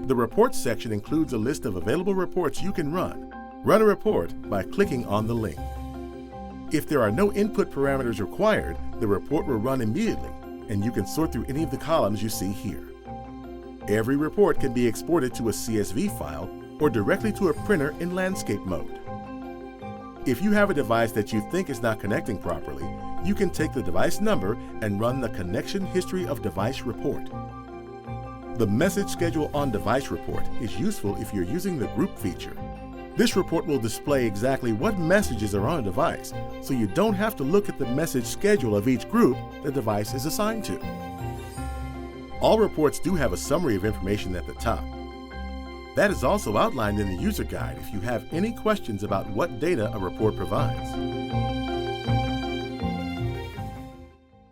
The Reports section includes a list of available reports you can run. Run a report by clicking on the link. If there are no input parameters required, the report will run immediately, and you can sort through any of the columns you see here. Every report can be exported to a CSV file or directly to a printer in landscape mode. If you have a device that you think is not connecting properly, you can take the device number and run the Connection History of Device report. The Message Schedule on Device report is useful if you're using the group feature. This report will display exactly what messages are on a device, so you don't have to look at the message schedule of each group the device is assigned to. All reports do have a summary of information at the top. That is also outlined in the user guide if you have any questions about what data a report provides.